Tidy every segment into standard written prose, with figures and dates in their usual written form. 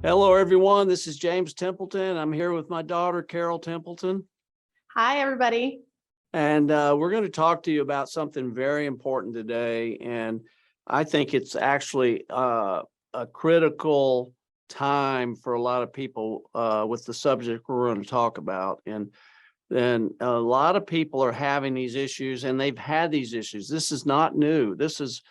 Hello, everyone. This is James Templeton. I'm here with my daughter, Carol Templeton. Hi, everybody. And we're going to talk to you about something very important today. And I think it's actually a critical time for a lot of people with the subject we're going to talk about. And then a lot of people are having these issues, and they've had these issues. This is not new. This is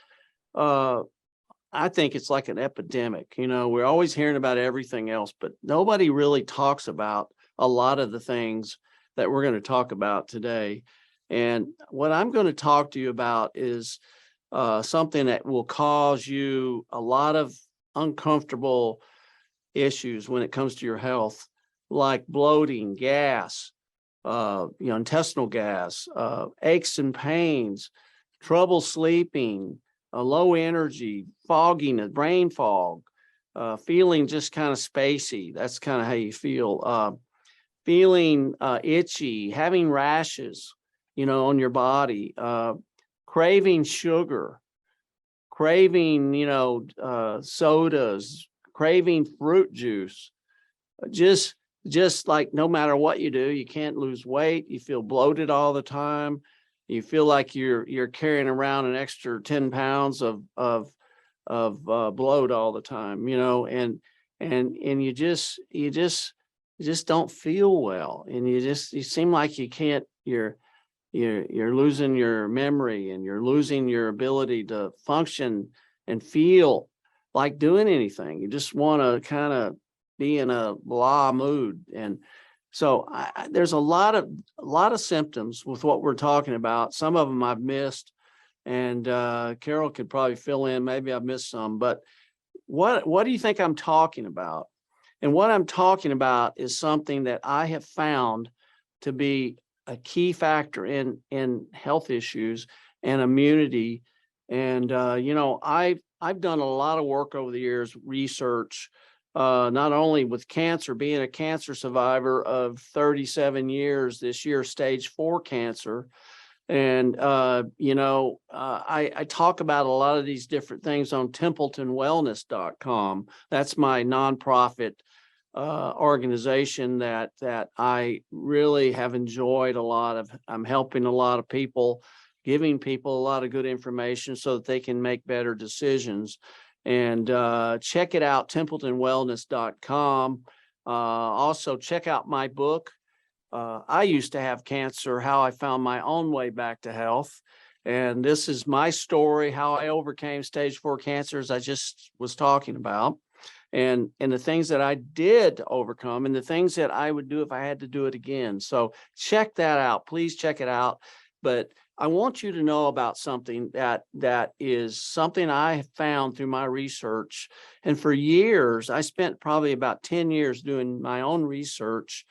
I think it's like an epidemic. You know, we're always hearing about everything else, but nobody really talks about a lot of the things that we're going to talk about today. And what I'm going to talk to you about is something that will cause you a lot of uncomfortable issues when it comes to your health, like bloating, gas, intestinal gas, aches and pains, trouble sleeping, low energy, fogginess, brain fog, feeling just kind of spacey. That's kind of how you feel. Feeling itchy, having rashes, on your body, craving sugar, craving, sodas, craving fruit juice. Just like no matter what you do, you can't lose weight. You feel bloated all the time. You feel like you're carrying around an extra 10 pounds of bloat all the time, and you just don't feel well, and you seem like you can't. You're losing your memory, and you're losing your ability to function and feel like doing anything. You just want to kind of be in a blah mood. And so there's a lot of symptoms with what we're talking about. Some of them I've missed, and Carol could probably fill in. Maybe I've missed some, but what do you think I'm talking about? And what I'm talking about is something that I have found to be a key factor in health issues and immunity. And I've done a lot of work over the years, research. Not only with cancer, being a cancer survivor of 37 years this year, stage 4 cancer. And, I talk about a lot of these different things on TempletonWellness.com. That's my nonprofit organization that I really have enjoyed a lot of. I'm helping a lot of people, giving people a lot of good information so that they can make better decisions. And check it out, TempletonWellness.com. Also, check out my book. I used to have cancer, How I Found My Own Way Back to Health. And this is my story, how I overcame stage 4 cancer, as I just was talking about, and the things that I did to overcome, and the things that I would do if I had to do it again. So check that out. Please check it out. But I want you to know about something that is something I have found through my research. And for years, I spent probably about 10 years doing my own research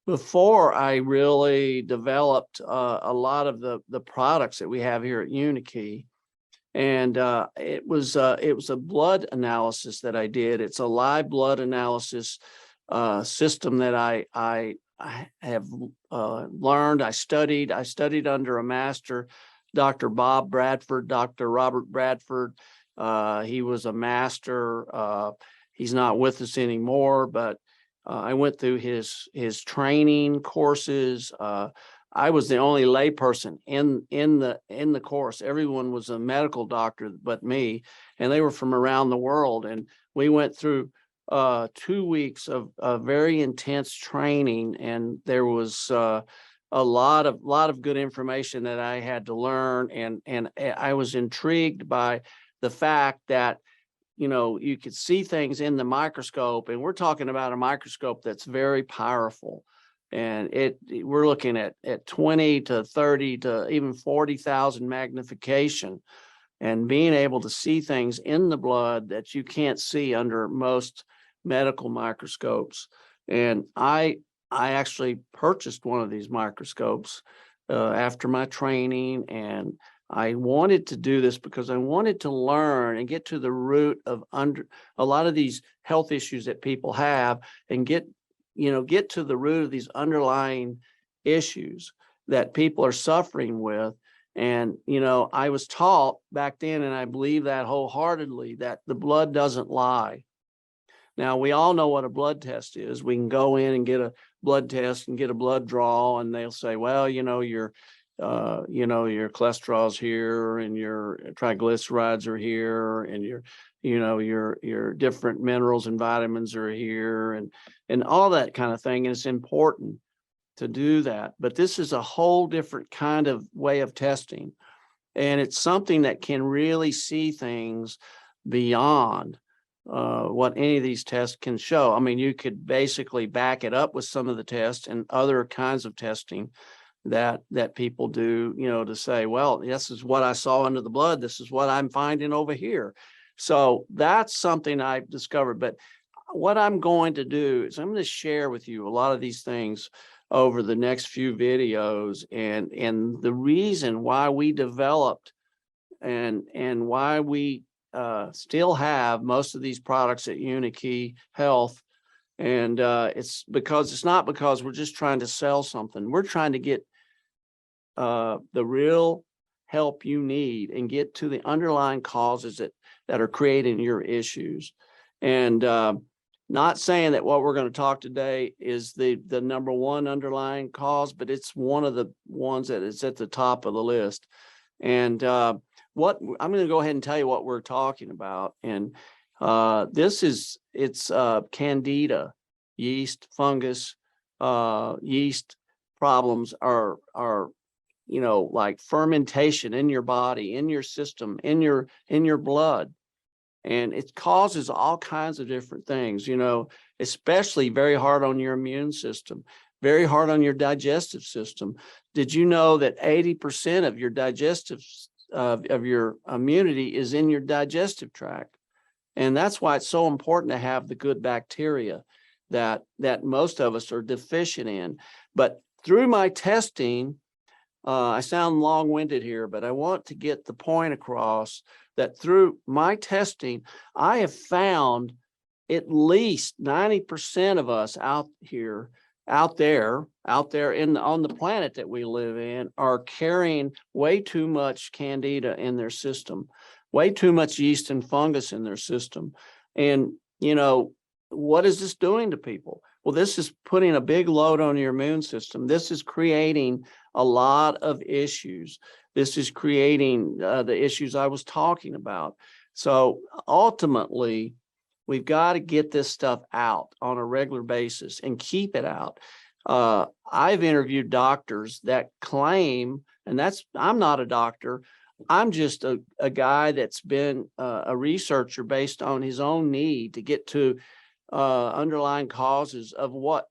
before I really developed a lot of the products that we have here at Unikey. And it was a blood analysis that I did. It's a live blood analysis system that I have learned. I studied under a master, Dr. Bob Bradford, Dr. Robert Bradford. He was a master. He's not with us anymore, but I went through his training courses. I was the only layperson in the course. Everyone was a medical doctor but me, and they were from around the world. And we went through 2 weeks of very intense training, and there was a lot of good information that I had to learn, and I was intrigued by the fact that you could see things in the microscope, and we're talking about a microscope that's very powerful, and we're looking at 20 to 30 to even 40,000 magnification, and being able to see things in the blood that you can't see under most medical microscopes. And I actually purchased one of these microscopes after my training, and I wanted to do this because I wanted to learn and get to the root of a lot of these health issues that people have, and get to the root of these underlying issues that people are suffering with. And, I was taught back then, and I believe that wholeheartedly, that the blood doesn't lie. Now, we all know what a blood test is. We can go in and get a blood test and get a blood draw, and they'll say, well, your cholesterol's here, and your triglycerides are here, and your different minerals and vitamins are here, and all that kind of thing. And it's important to do that. But this is a whole different kind of way of testing. And it's something that can really see things beyond what any of these tests can show. I mean, you could basically back it up with some of the tests and other kinds of testing that people do, to say, well, this is what I saw under the blood. This is what I'm finding over here. So that's something I've discovered. But what I'm going to do is I'm going to share with you a lot of these things over the next few videos, and the reason why we developed and why we still have most of these products at Unikey Health. And it's not because we're just trying to sell something. We're trying to get the real help you need and get to the underlying causes that are creating your issues. And not saying that what we're going to talk today is the number one underlying cause, but it's one of the ones that is at the top of the list. And what I'm going to go ahead and tell you what we're talking about. And it's Candida, yeast, fungus. Yeast problems are like fermentation in your body, in your system, in your blood. And it causes all kinds of different things, especially very hard on your immune system, very hard on your digestive system. Did you know that 80% of your digestive of your immunity is in your digestive tract? And that's why it's so important to have the good bacteria that most of us are deficient in. But through my testing, I sound long-winded here, but I want to get the point across that through my testing, I have found at least 90% of us out there on the planet that we live in are carrying way too much Candida in their system, way too much yeast and fungus in their system. And, what is this doing to people? Well, this is putting a big load on your immune system. This is creating a lot of issues. This is creating the issues I was talking about. So ultimately, we've got to get this stuff out on a regular basis and keep it out. I've interviewed doctors that claim, and I'm not a doctor. I'm just a guy that's been a researcher based on his own need to get to underlying causes of what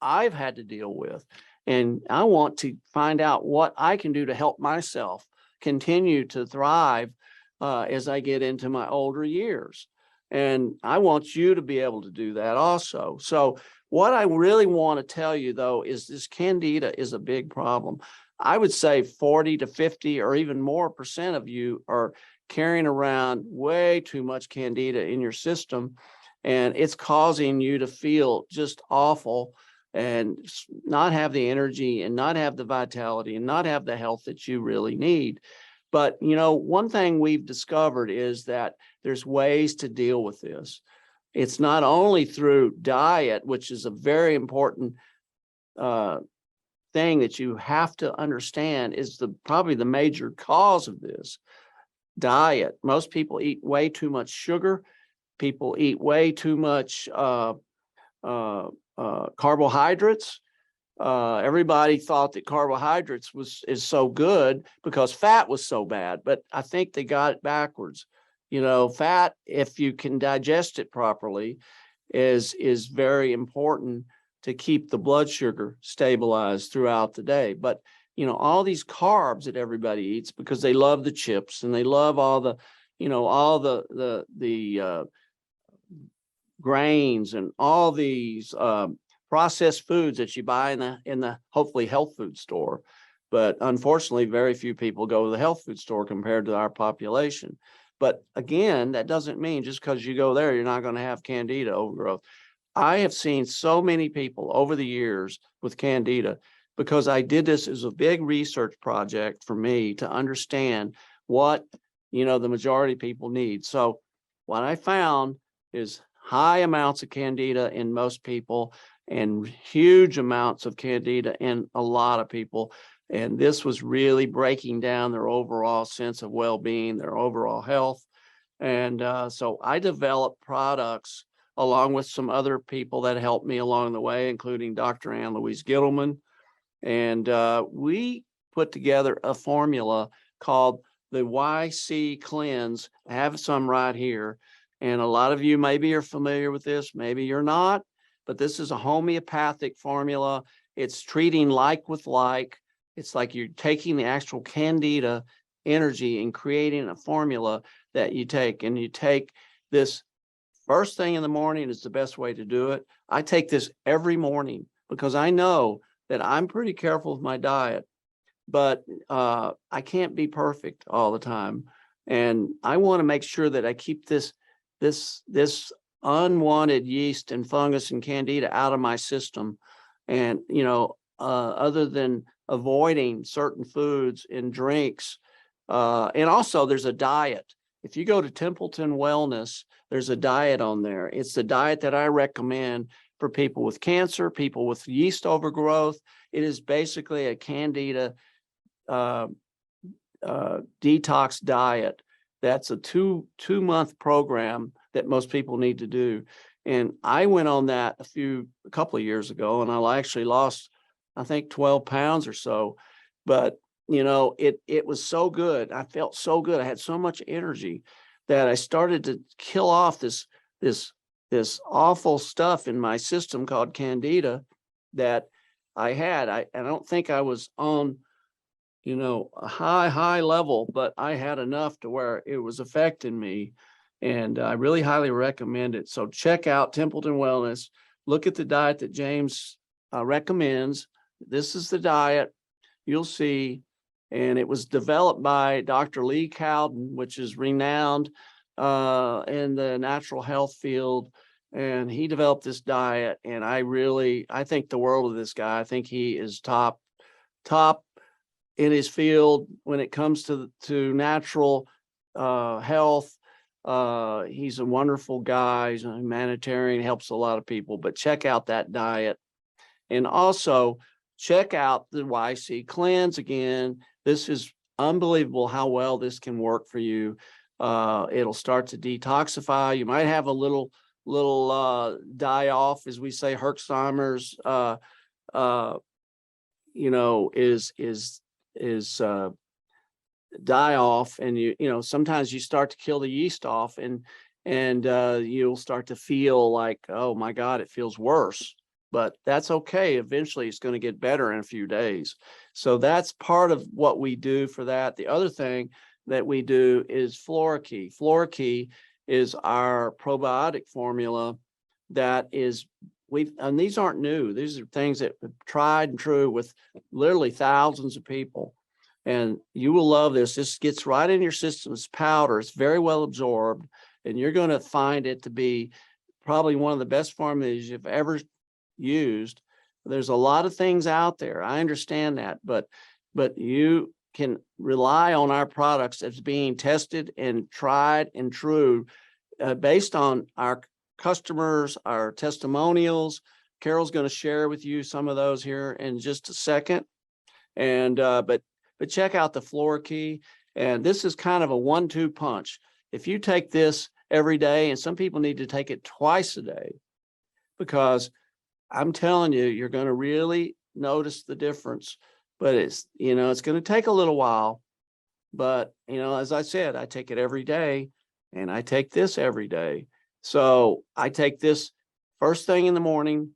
I've had to deal with. And I want to find out what I can do to help myself continue to thrive as I get into my older years. And I want you to be able to do that also. So what I really want to tell you, though, is this Candida is a big problem. I would say 40 to 50 or even more % of you are carrying around way too much Candida in your system. And it's causing you to feel just awful and not have the energy and not have the vitality and not have the health that you really need. But, one thing we've discovered is that there's ways to deal with this. It's not only through diet, which is a very important thing that you have to understand is probably the major cause of this. Diet. Most people eat way too much sugar. People eat way too much carbohydrates. Everybody thought that carbohydrates is so good because fat was so bad, but I think they got it backwards. Fat, if you can digest it properly, is very important to keep the blood sugar stabilized throughout the day. But all these carbs that everybody eats because they love the chips and they love all the grains and all these processed foods that you buy in the hopefully health food store. But unfortunately, very few people go to the health food store compared to our population. But again, that doesn't mean just because you go there, you're not going to have Candida overgrowth. I have seen so many people over the years with Candida because I did this as a big research project for me to understand what, the majority of people need. So what I found is high amounts of Candida in most people and huge amounts of Candida in a lot of people. And this was really breaking down their overall sense of well-being, their overall health. And so I developed products along with some other people that helped me along the way, including Dr. Ann Louise Gittleman. And we put together a formula called the YC Cleanse. I have some right here. And a lot of you maybe are familiar with this, maybe you're not, but this is a homeopathic formula. It's treating like with like. It's like you're taking the actual Candida energy and creating a formula that you take. And you take this first thing in the morning is the best way to do it. I take this every morning because I know that I'm pretty careful with my diet, but I can't be perfect all the time. And I want to make sure that I keep this unwanted yeast and fungus and Candida out of my system. And, other than avoiding certain foods and drinks, and also there's a diet. If you go to Templeton Wellness, there's a diet on there. It's the diet that I recommend for people with cancer, people with yeast overgrowth. It is basically a Candida detox diet. That's a two-month program that most people need to do. And I went on that a couple of years ago, and I actually lost, I think, 12 pounds or so. But it was so good. I felt so good. I had so much energy that I started to kill off this awful stuff in my system called Candida that I had. I don't think I was on, a high level, but I had enough to where it was affecting me. And I really highly recommend it. So check out Templeton Wellness. Look at the diet that James recommends. This is the diet. You'll see. And it was developed by Dr. Lee Cowden, which is renowned in the natural health field. And he developed this diet. And I think the world of this guy. I think he is top in his field when it comes to natural health. He's a wonderful guy. He's a humanitarian, helps a lot of people. But check out that diet. And also check out the YC Cleanse again. This is unbelievable how well this can work for you. It'll start to detoxify. You might have a little die off, as we say, Herxheimer's, is die off, and sometimes you start to kill the yeast off, and you'll start to feel like, oh my God, it feels worse. But that's okay. Eventually it's going to get better in a few days. So that's part of what we do for that. The other thing that we do is Flora-Key. Flora-Key is our probiotic formula that is, and these aren't new. These are things that have tried and true with literally thousands of people. And you will love this. This gets right in your system. It's powder. It's very well absorbed. And you're going to find it to be probably one of the best formulas you've ever used. There's a lot of things out there. I understand that, but you can rely on our products as being tested and tried and true based on our customers, our testimonials. Carol's going to share with you some of those here in just a second. And but check out the Flora-Key. And this is kind of a 1-2 punch. If you take this every day, and some people need to take it twice a day, because I'm telling you, you're going to really notice the difference. But it's going to take a little while. But, as I said, I take it every day, and I take this every day. So I take this first thing in the morning,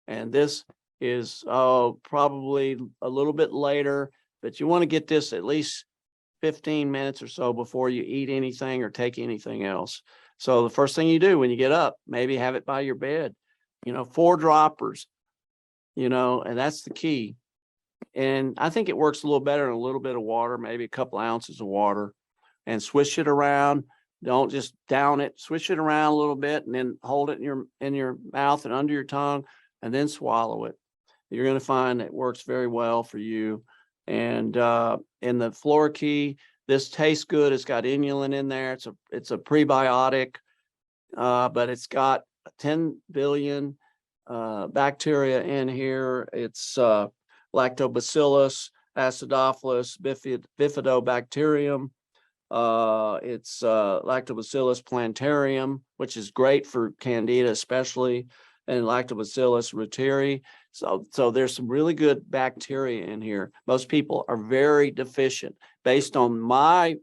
and this is probably a little bit later, but you want to get this at least 15 minutes or so before you eat anything or take anything else. So the first thing you do when you get up, maybe have it by your bed, 4 droppers, and that's the key. And I think it works a little better in a little bit of water, maybe a couple ounces of water, and swish it around. Don't just down it, swish it around a little bit, and then hold it in your mouth and under your tongue, and then swallow it. You're going to find it works very well for you. And in the Flora-Key, this tastes good. It's got inulin in there. It's a prebiotic. but it's got 10 billion bacteria in here. It's lactobacillus, acidophilus, bifidobacterium. It's lactobacillus plantarum, which is great for Candida especially, and lactobacillus reuteri. So there's some really good bacteria in here. Most people are very deficient. Based on my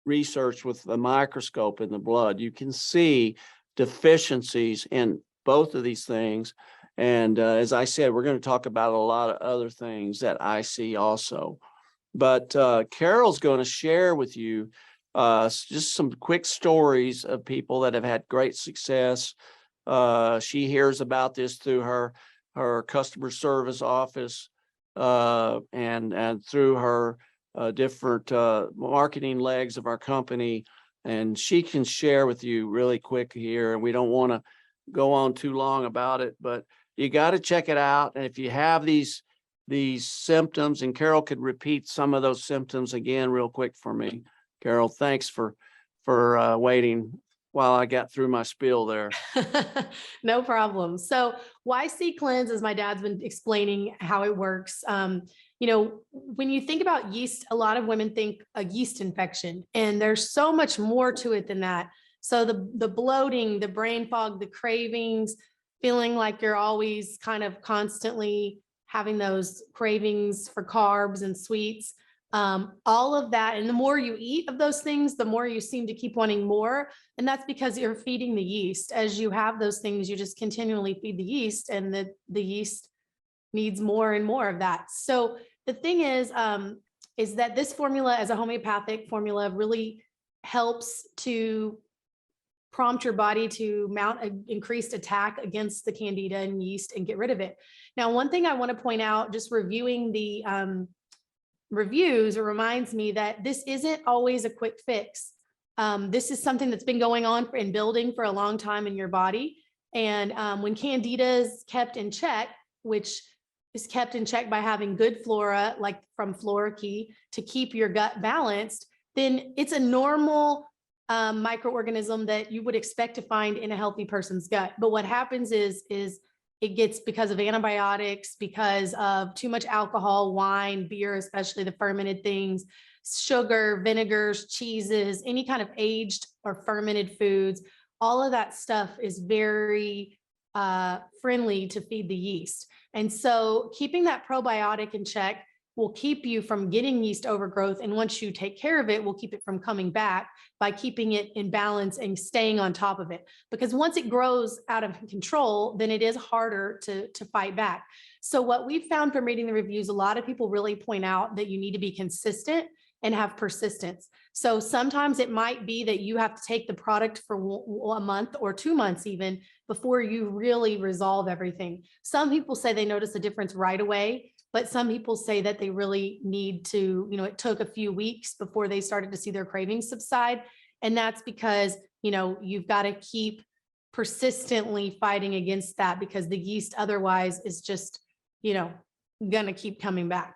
research with the microscope in the blood, you can see deficiencies in both of these things. And as I said, we're going to talk about a lot of other things that I see also. But Carol's going to share with you just some quick stories of people that have had great success. She hears about this through her customer service office and through her different marketing legs of our company. And she can share with you really quick here. And we don't want to go on too long about it, but you got to check it out. And if you have these symptoms, and Carol could repeat some of those symptoms again real quick for me. Carol, thanks for waiting while I got through my spiel there. No problem. So YC Cleanse, as my dad's been explaining how it works, when you think about yeast, a lot of women think a yeast infection, and there's so much more to it than that. So the bloating, the brain fog, the cravings, feeling like you're always kind of constantly having those cravings for carbs and sweets, all of that. And the more you eat of those things, the more you seem to keep wanting more. And that's because you're feeding the yeast. As you have those things, you just continually feed the yeast, and the yeast needs more and more of that. So the thing is that this formula, as a homeopathic formula, really helps to prompt your body to mount an increased attack against the Candida and yeast and get rid of it. Now, one thing I want to point out, just reviewing the reviews, it reminds me that this isn't always a quick fix. This is something that's been going on and building for a long time in your body. And when Candida is kept in check, which is kept in check by having good flora, like from Flora-Key, to keep your gut balanced, then it's a normal microorganism that you would expect to find in a healthy person's gut. But what happens is it gets, because of antibiotics, because of too much alcohol, wine, beer, especially the fermented things, sugar, vinegars, cheeses, any kind of aged or fermented foods, all of that stuff is very friendly to feed the yeast. And so keeping that probiotic in check will keep you from getting yeast overgrowth. And once you take care of it, will keep it from coming back by keeping it in balance and staying on top of it. Because once it grows out of control, then it is harder to fight back. So what we've found from reading the reviews, a lot of people really point out that you need to be consistent and have persistence. So sometimes it might be that you have to take the product for a month or 2 months even before you really resolve everything. Some people say they notice a difference right away, but some people say that they really need to, it took a few weeks before they started to see their cravings subside. And that's because, you've got to keep persistently fighting against that, because the yeast otherwise is just, going to keep coming back.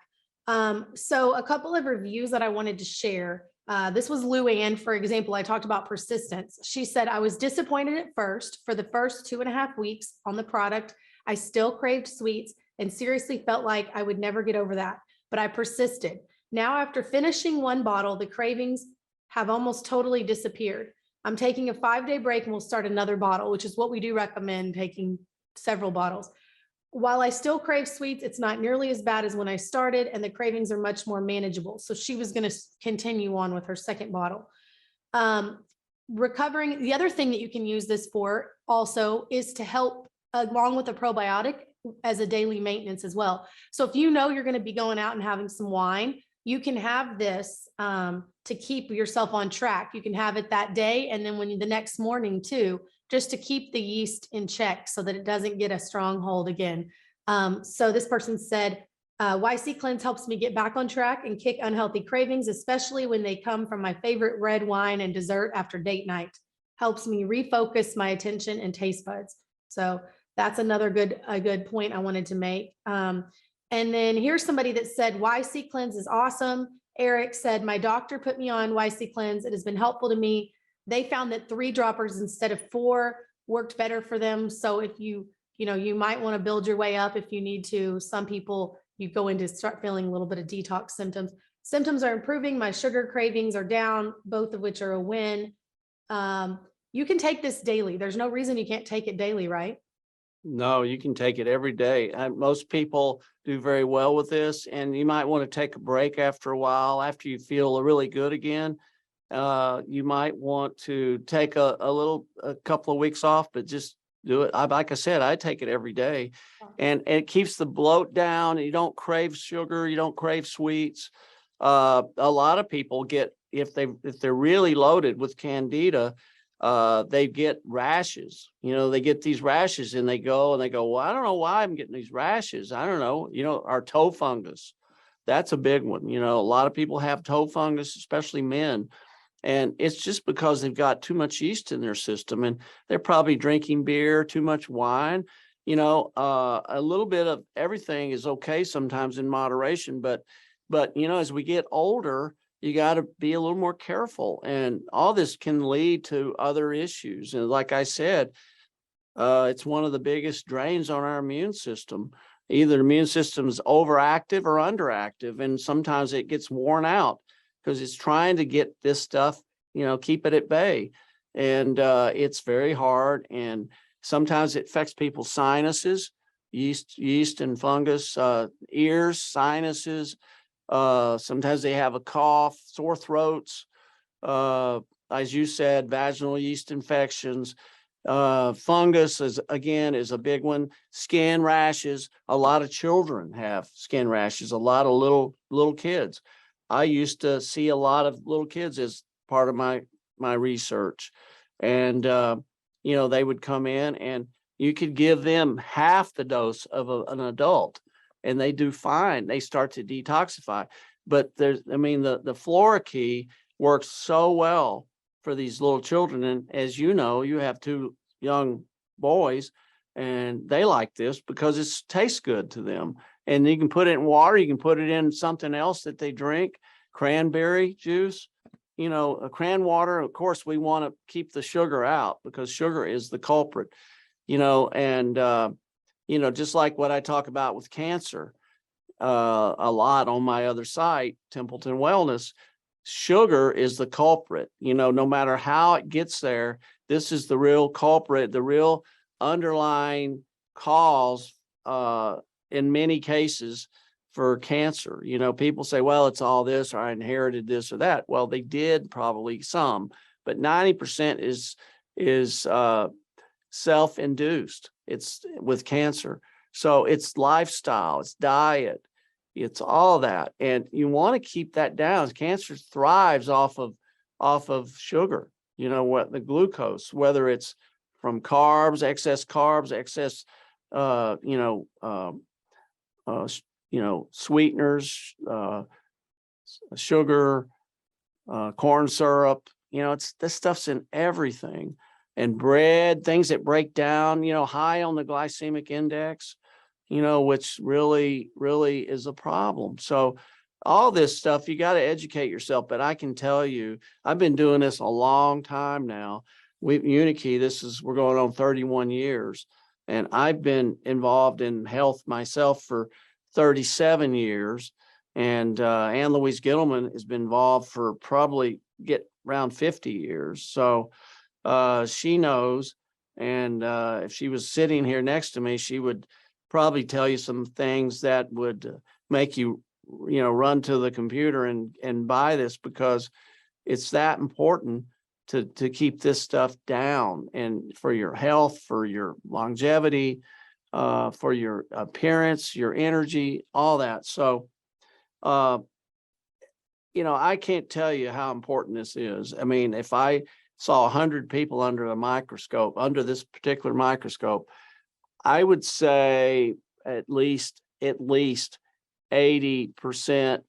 So a couple of reviews that I wanted to share. This was Luann, for example. I talked about persistence. She said, I was disappointed at first. For the first 2.5 weeks on the product, I still craved sweets and seriously felt like I would never get over that, but I persisted. Now, after finishing one bottle, the cravings have almost totally disappeared. I'm taking a 5-day break and we'll start another bottle, which is what we do recommend, taking several bottles. While I still crave sweets, it's not nearly as bad as when I started, and the cravings are much more manageable. So she was going to continue on with her second bottle. Recovering, the other thing that you can use this for also is to help along with a probiotic as a daily maintenance as well. So if you're going to be going out and having some wine, you can have this to keep yourself on track. You can have it that day, and then the next morning too, just to keep the yeast in check so that it doesn't get a stronghold again. So this person said, YC Cleanse helps me get back on track and kick unhealthy cravings, especially when they come from my favorite red wine and dessert after date night. Helps me refocus my attention and taste buds. So that's another good point I wanted to make. And then here's somebody that said, YC Cleanse is awesome. Eric said, my doctor put me on YC Cleanse. It has been helpful to me. they found that 3 droppers instead of 4 worked better for them. So if you might want to build your way up if you need to. Some people, you go into start feeling a little bit of detox symptoms. Symptoms are improving. My sugar cravings are down, both of which are a win. You can take this daily. There's no reason you can't take it daily, right? No, you can take it every day. And most people do very well with this, and you might want to take a break after a while, after you feel really good again. You might want to take a couple of weeks off, but just do it. Like I said, I take it every day, and it keeps the bloat down. You don't crave sugar. You don't crave sweets. A lot of people get, if they're really loaded with Candida, they get rashes. They get these rashes, and they go, well, I don't know why I'm getting these rashes. I don't know. Our toe fungus, that's a big one. A lot of people have toe fungus, especially men. And it's just because they've got too much yeast in their system, and they're probably drinking beer, too much wine. A little bit of everything is okay sometimes in moderation, but as we get older, you got to be a little more careful, and all this can lead to other issues. And like I said, it's one of the biggest drains on our immune system. Either the immune system is overactive or underactive, and sometimes it gets worn out because it's trying to get this stuff, keep it at bay. And it's very hard. And sometimes it affects people's sinuses, yeast and fungus, ears, sinuses. Sometimes they have a cough, sore throats, as you said, vaginal yeast infections. Fungus is a big one. Skin rashes. A lot of children have skin rashes, a lot of little kids. I used to see a lot of little kids as part of my research, and they would come in, and you could give them half the dose of an adult, and they do fine. They start to detoxify. But the Flora-Key works so well for these little children. And as you know, you have 2 young boys, and they like this because it tastes good to them. And you can put it in water. You can put it in something else that they drink, cranberry juice, a cran water. Of course, we want to keep the sugar out because sugar is the culprit, and, just like what I talk about with cancer, a lot on my other site, Templeton Wellness, sugar is the culprit. No matter how it gets there, this is the real culprit, the real underlying cause, in many cases, for cancer. People say, well, it's all this, or I inherited this or that. Well, they did probably some, but 90% is self-induced. It's with cancer. So it's lifestyle, it's diet, it's all that. And you want to keep that down. Cancer thrives off of sugar, what the glucose, whether it's from carbs, excess, sweeteners, sugar, corn syrup, this stuff's in everything. And bread, things that break down, high on the glycemic index, which really, really is a problem. So all this stuff, you got to educate yourself. But I can tell you, I've been doing this a long time now. Unikey, we're going on 31 years. And I've been involved in health myself for 37 years. And Ann Louise Gittleman has been involved for probably around 50 years. So she knows. And if she was sitting here next to me, she would probably tell you some things that would make you, run to the computer and buy this, because it's that important to keep this stuff down, and for your health, for your longevity, for your appearance, your energy, all that. So, I can't tell you how important this is. I mean, if I saw 100 people under this particular microscope, I would say at least 80%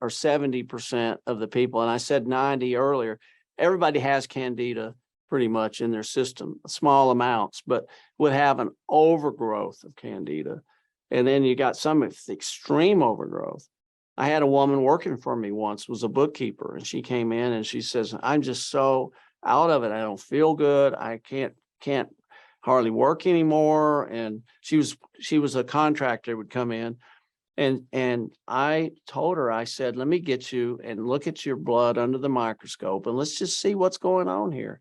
or 70% of the people, and I said 90 earlier, everybody has Candida pretty much in their system, small amounts, but would have an overgrowth of Candida. And then you got some with extreme overgrowth. I had a woman working for me once, was a bookkeeper, and she came in and she says, I'm just so out of it. I don't feel good. I can't hardly work anymore. And she was a contractor, would come in. And I told her, I said, let me get you and look at your blood under the microscope and let's just see what's going on here.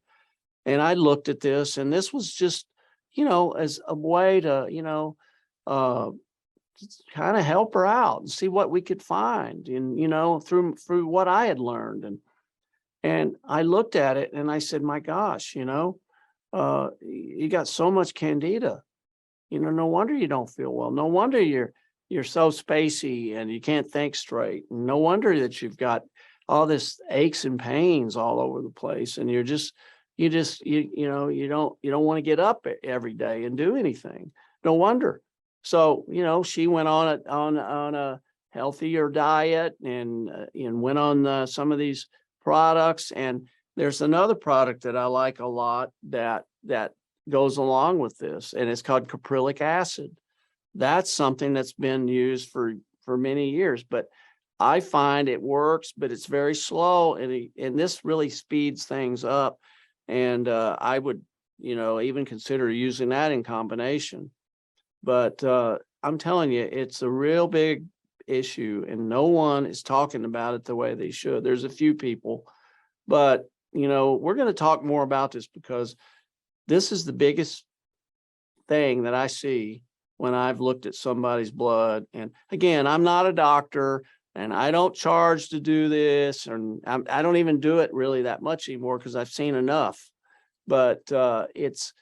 And I looked at this, and this was just, as a way to, uh, kind of help her out and see what we could find, and, through what I had learned. And I looked at it and I said, my gosh, you got so much Candida, no wonder you don't feel well. No wonder you're so spacey and you can't think straight. And no wonder that you've got all this aches and pains all over the place. And you don't want to get up every day and do anything. No wonder. So, she went on a healthier diet and went on some of these products. And there's another product that I like a lot that goes along with this, and it's called caprylic acid. That's something that's been used for many years, but I find it works, but it's very slow, and this really speeds things up. And I would, even consider using that in combination. But I'm telling you, it's a real big issue, and no one is talking about it the way they should. There's a few people, but we're going to talk more about this because this is the biggest thing that I see when I've looked at somebody's blood. And again, I'm not a doctor and I don't charge to do this, and I don't even do it really that much anymore because I've seen enough. But it's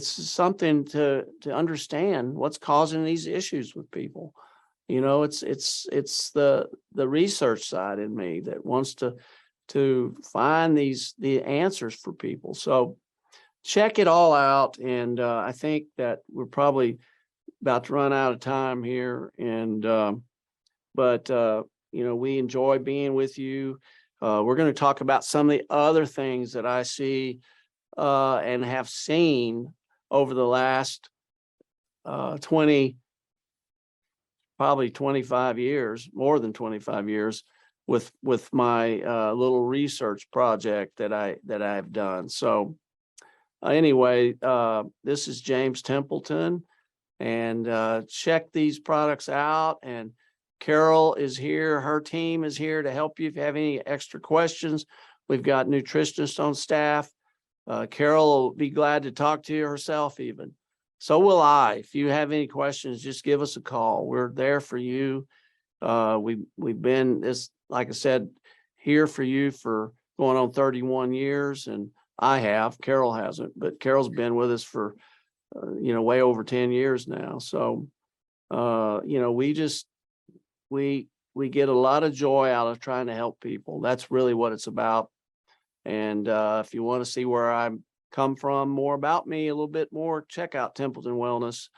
something to understand what's causing these issues with people. It's the research side in me that wants to find the answers for people. So check it all out. And I think that we're probably about to run out of time here. And but we enjoy being with you. We're going to talk about some of the other things that I see and have seen over the last probably 25 years, more than 25 years, with my little research project that I've done. So anyway, this is James Templeton, and check these products out. And Carol is here. Her team is here to help you if you have any extra questions. We've got nutritionists on staff. Carol will be glad to talk to you herself even. So will I. If you have any questions, just give us a call. We're there for you. We've been, like I said, here for you for going on 31 years. And Carol hasn't, but Carol's been with us for, way over 10 years now. So, we get a lot of joy out of trying to help people. That's really what it's about. And if you want to see where I come from, more about me, a little bit more, check out Templeton Wellness.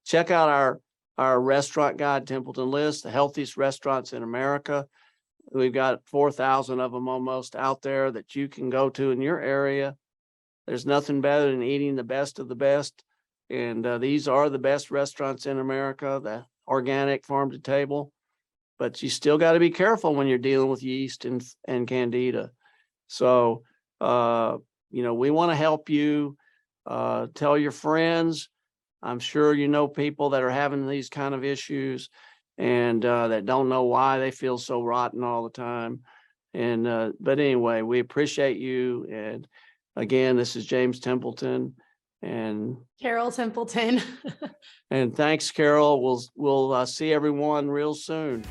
Check out our restaurant guide, Templeton List, the healthiest restaurants in America. We've got 4,000 of them almost out there that you can go to in your area. There's nothing better than eating the best of the best. And these are the best restaurants in America, the organic, farm to table. But you still got to be careful when you're dealing with yeast and Candida. So, we want to help you. Tell your friends. I'm sure you know people that are having these kind of issues and that don't know why they feel so rotten all the time. And but anyway, we appreciate you. And again, this is James Templeton and Carol Templeton. and thanks, Carol. We'll see everyone real soon.